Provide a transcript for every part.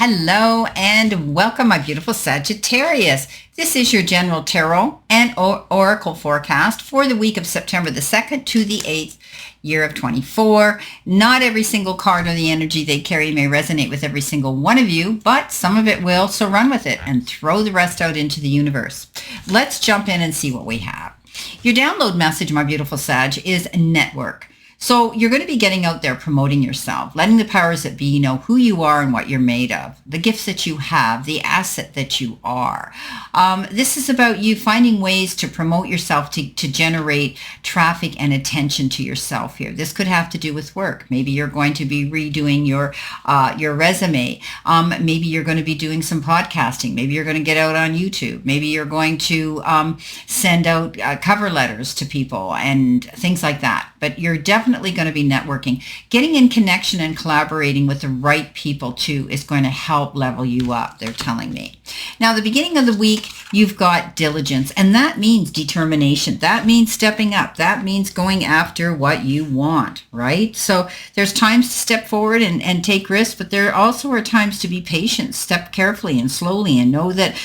Hello and welcome, my beautiful Sagittarius. This is your general tarot and oracle forecast for the week of September the 2nd to the 8th, year of 24. Not every single card or the energy they carry may resonate with every single one of you, but some of it will, so run with it and throw the rest out into the universe. Let's jump in and see what we have. Your download message, my beautiful Sag, is network. So you're going to be getting out there promoting yourself, letting the powers that be know who you are and what you're made of, the gifts that you have, the asset that you are. This is about you finding ways to promote yourself to generate traffic and attention to yourself here. This could have to do with work. Maybe you're going to be redoing your resume. Maybe you're going to be doing some podcasting. Maybe you're going to get out on YouTube. Maybe you're going to send out cover letters to people and things like that. But you're definitely going to be networking. Getting in connection and collaborating with the right people too is going to help level you up, they're telling me. Now, the beginning of the week, you've got diligence, and that means determination. That means stepping up. That means going after what you want, right? So there's times to step forward and take risks, but there also are times to be patient, step carefully and slowly, and know that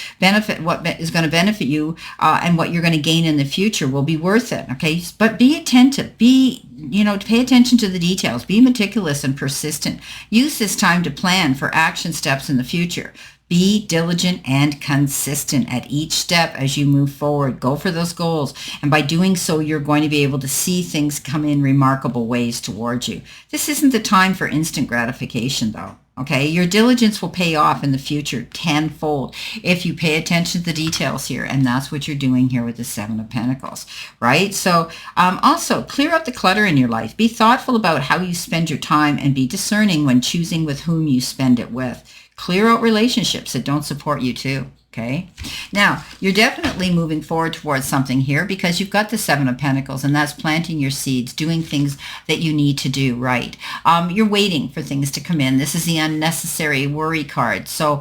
what is going to benefit you and what you're going to gain in the future will be worth it, okay? But be attentive. Pay attention to the details. Be meticulous and persistent. Use this time to plan for action steps in the future. Be diligent and consistent at each step as you move forward. Go for those goals. And by doing so, you're going to be able to see things come in remarkable ways towards you. This isn't the time for instant gratification, though. Okay, your diligence will pay off in the future tenfold if you pay attention to the details here, and that's what you're doing here with the Seven of Pentacles, right? So also clear up the clutter in your life. Be thoughtful about how you spend your time and be discerning when choosing with whom you spend it with. Clear out relationships that don't support you too. Okay. Now, you're definitely moving forward towards something here because you've got the Seven of Pentacles, and that's planting your seeds, doing things that you need to do right. You're waiting for things to come in. This is the unnecessary worry card. So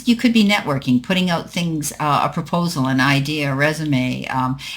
you could be networking, putting out things, a proposal, an idea, a resume,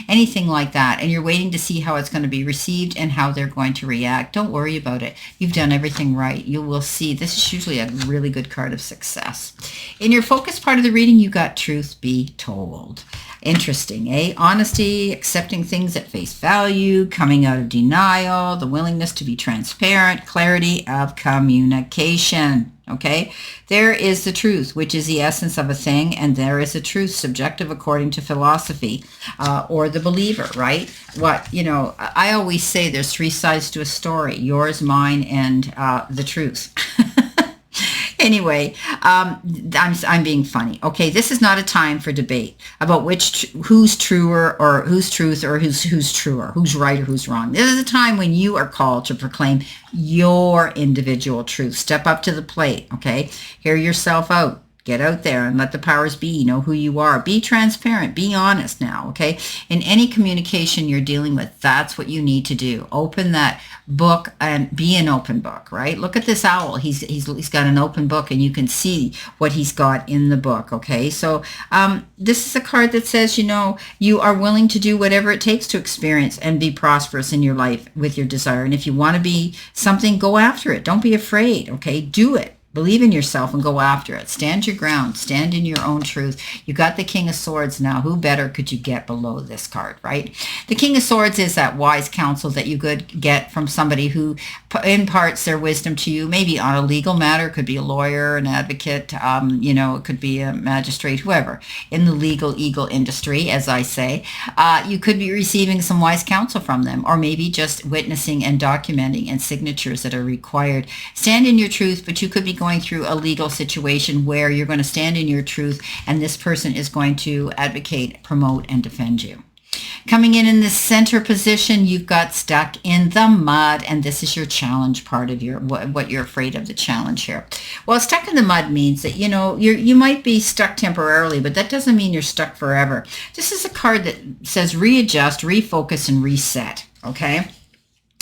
anything like that. And you're waiting to see how it's going to be received and how they're going to react. Don't worry about it. You've done everything right. You will see. This is usually a really good card of success. In your focus part of the reading, you got truth be told. Interesting, eh? Honesty, accepting things at face value, coming out of denial, the willingness to be transparent, clarity of communication. Okay, there is the truth, which is the essence of a thing, and there is a truth subjective according to philosophy or the believer, right? I always say there's three sides to a story: yours, mine, and the truth. Anyway, I'm being funny. Okay, this is not a time for debate about who's truer or whose truth or who's truer, who's right or who's wrong. This is a time when you are called to proclaim your individual truth. Step up to the plate, okay? Hear yourself out. Get out there and let the powers be know who you are. Be transparent. Be honest now, okay? In any communication you're dealing with, that's what you need to do. Open that book and be an open book, right? Look at this owl. He's got an open book, and you can see what he's got in the book, okay? So this is a card that says, you are willing to do whatever it takes to experience and be prosperous in your life with your desire. And if you want to be something, go after it. Don't be afraid, okay? Do it. Believe in yourself and go after it. Stand your ground. Stand in your own truth. You got the King of Swords now. Who better could you get below this card, right? The King of Swords is that wise counsel that you could get from somebody who imparts their wisdom to you, maybe on a legal matter. It could be a lawyer, an advocate, it could be a magistrate, whoever in the legal industry, as I say. You could be receiving some wise counsel from them, or maybe just witnessing and documenting and signatures that are required. Stand in your truth, but you could be going through a legal situation where you're going to stand in your truth, and this person is going to advocate, promote, and defend you. Coming in the center position, you've got stuck in the mud, and this is your challenge part of what you're afraid of, the challenge here. Well, stuck in the mud means that, you might be stuck temporarily, but that doesn't mean you're stuck forever. This is a card that says readjust, refocus, and reset, okay?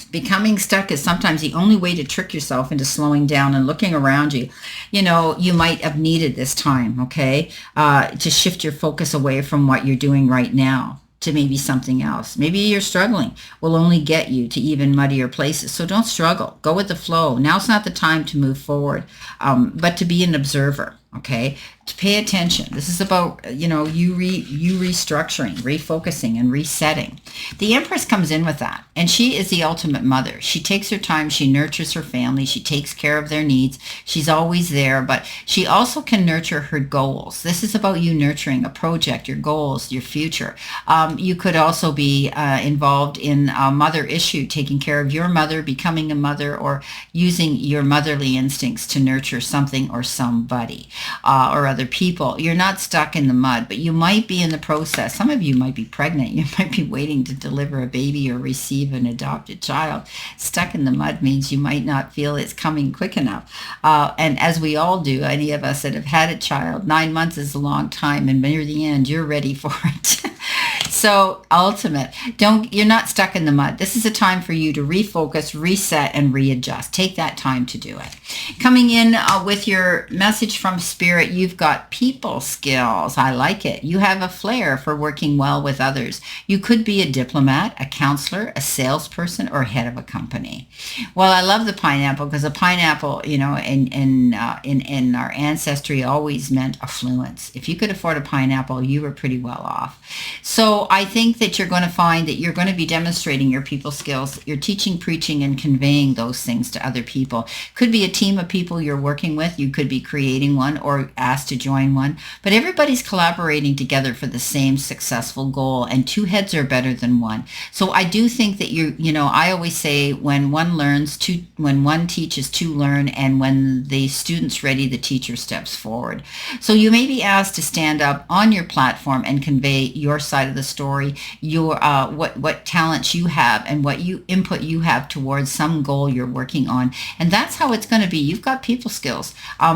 Becoming stuck is sometimes the only way to trick yourself into slowing down and looking around you. You might have needed this time, okay, to shift your focus away from what you're doing right now. to maybe something else. Maybe you're struggling will only get you to even muddier places. So don't struggle. Go with the flow. Now's not the time to move forward, but to be an observer, okay? To pay attention. This is about, you restructuring, refocusing, and resetting. The Empress comes in with that, and she is the ultimate mother. She takes her time. She nurtures her family. She takes care of their needs. She's always there, but she also can nurture her goals. This is about you nurturing a project, your goals, your future. You could also be involved in a mother issue, taking care of your mother, becoming a mother, or using your motherly instincts to nurture something or somebody or other people. You're not stuck in the mud, but you might be in the process. Some of you might be pregnant. You might be waiting to deliver a baby or receive an adopted child. Stuck in the mud means you might not feel it's coming quick enough. And as we all do, any of us that have had a child, 9 months is a long time, and near the end, you're ready for it. So ultimate, you're not stuck in the mud. This is a time for you to refocus, reset, and readjust. Take that time to do it. Coming in with your message from Spirit, you've got people skills. I like it. You have a flair for working well with others. You could be a diplomat, a counselor, a salesperson, or head of a company. Well, I love the pineapple because a pineapple, in our ancestry always meant affluence. If you could afford a pineapple, you were pretty well off. So I think that you're going to find that you're going to be demonstrating your people skills. You're teaching, preaching, and conveying those things to other people. Could be a team of people you're working with. You could be creating one or asked to join one. But everybody's collaborating together for the same successful goal, and two heads are better than one. So I do think that I always say when one learns, when one teaches, two learn, and when the student's ready, the teacher steps forward. So you may be asked to stand up on your platform and convey your side of the story, your what talents you have and what input you have towards some goal you're working on. And that's how it's going to be. You've got people skills.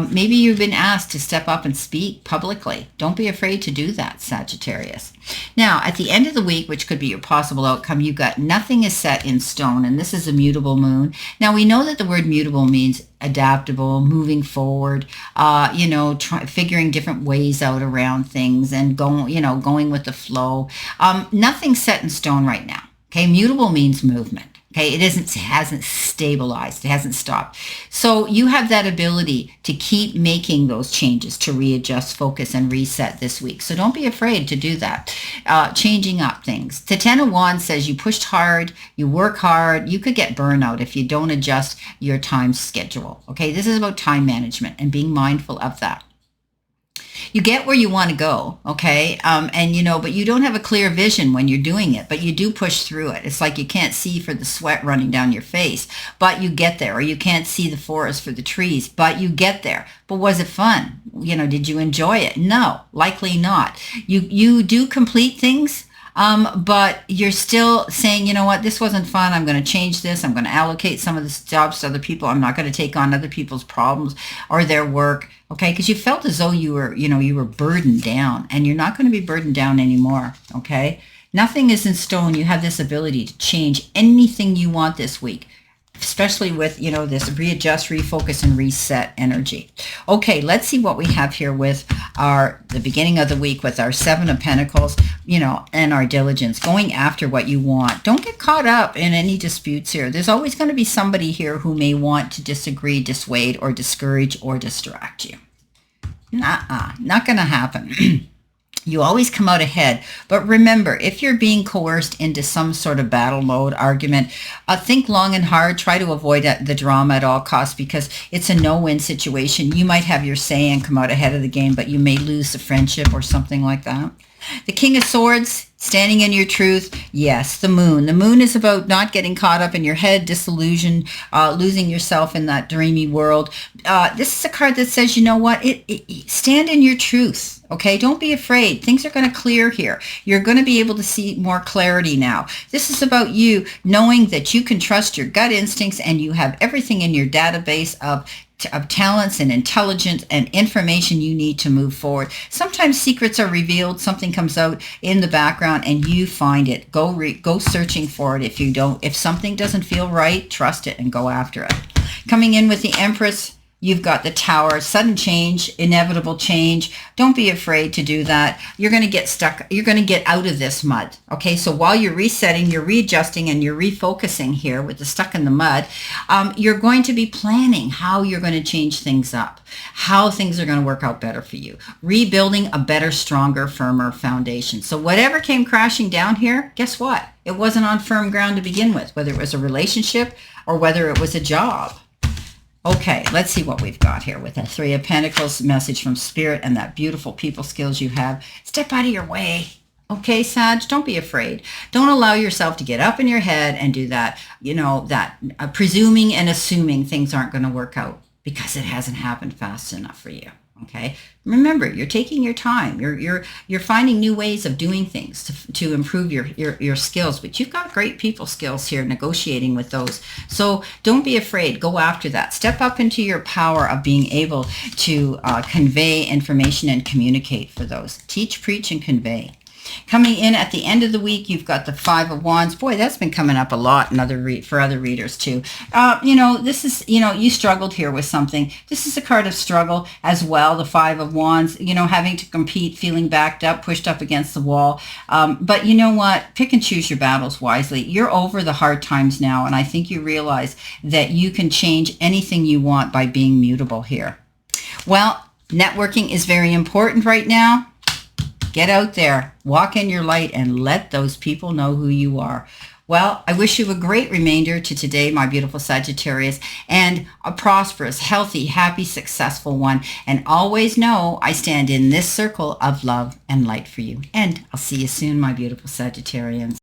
Maybe you've been asked to step up and speak publicly. Don't be afraid to do that, Sagittarius. Now, at the end of the week, which could be your possible outcome, you've got nothing is set in stone, and this is a mutable moon. Now, we know that the word mutable means adaptable, moving forward, figuring different ways out around things and going with the flow. Nothing's set in stone right now. Okay, mutable means movement. Okay, it hasn't stabilized. It hasn't stopped. So you have that ability to keep making those changes to readjust, focus, and reset this week. So don't be afraid to do that. Changing up things. The Ten of Wands says you pushed hard, you work hard. You could get burnout if you don't adjust your time schedule. Okay, this is about time management and being mindful of that. You get where you want to go, okay? But you don't have a clear vision when you're doing it, but you do push through it. It's like you can't see for the sweat running down your face, but you get there. Or you can't see the forest for the trees, but you get there. But was it fun? Did you enjoy it? No, likely not. You do complete things, but you're still saying, you know what, this wasn't fun. I'm going to change this. I'm going to allocate some of the jobs to other people. I'm not going to take on other people's problems or their work. Okay, because you felt as though you were burdened down, and you're not going to be burdened down anymore. Okay, nothing is in stone. You have this ability to change anything you want this week, especially with this readjust, refocus, and reset energy. Okay, let's see what we have here with the beginning of the week with our Seven of Pentacles, and our diligence, going after what you want. Don't get caught up in any disputes here. There's always going to be somebody here who may want to disagree, dissuade, or discourage, or distract you. Not going to happen. You always come out ahead. But remember, if you're being coerced into some sort of battle mode argument, think long and hard. Try to avoid the drama at all costs, because it's a no-win situation. You might have your say and come out ahead of the game, but you may lose the friendship or something like that. The King of Swords, standing in your truth. Yes, the moon. The moon is about not getting caught up in your head, disillusion, losing yourself in that dreamy world. This is a card that says, you know what? Stand in your truth. Okay, don't be afraid. Things are going to clear here. You're going to be able to see more clarity now. This is about you knowing that you can trust your gut instincts, and you have everything in your database of talents and intelligence and information you need to move forward. Sometimes secrets are revealed, something comes out in the background, and you find it. Go searching for it. If something doesn't feel right, trust it and go after it. Coming in with the Empress, You've got the Tower, sudden change, inevitable change. Don't be afraid to do that. You're going to get stuck. You're going to get out of this mud. Okay, so while you're resetting, you're readjusting, and you're refocusing here with the stuck in the mud, you're going to be planning how you're going to change things up, how things are going to work out better for you, rebuilding a better, stronger, firmer foundation. So whatever came crashing down here, guess what? It wasn't on firm ground to begin with, whether it was a relationship or whether it was a job. Okay, let's see what we've got here with the Three of Pentacles, message from Spirit, and that beautiful people skills you have. Step out of your way. Okay, Sag, don't be afraid. Don't allow yourself to get up in your head and do that, presuming and assuming things aren't going to work out because it hasn't happened fast enough for you. Okay, remember, you're taking your time. You're finding new ways of doing things to improve your skills. But you've got great people skills here, negotiating with those. So don't be afraid. Go after that. Step up into your power of being able to convey information and communicate for those. Teach, preach, and convey. Coming in at the end of the week, you've got the Five of Wands. Boy, that's been coming up a lot for other readers too. This is, you struggled here with something. This is a card of struggle as well, the Five of Wands, having to compete, feeling backed up, pushed up against the wall. But you know what? Pick and choose your battles wisely. You're over the hard times now, and I think you realize that you can change anything you want by being mutable here. Well, networking is very important right now. Get out there, walk in your light, and let those people know who you are. Well, I wish you a great remainder to today, my beautiful Sagittarius, and a prosperous, healthy, happy, successful one. And always know I stand in this circle of love and light for you. And I'll see you soon, my beautiful Sagittarians.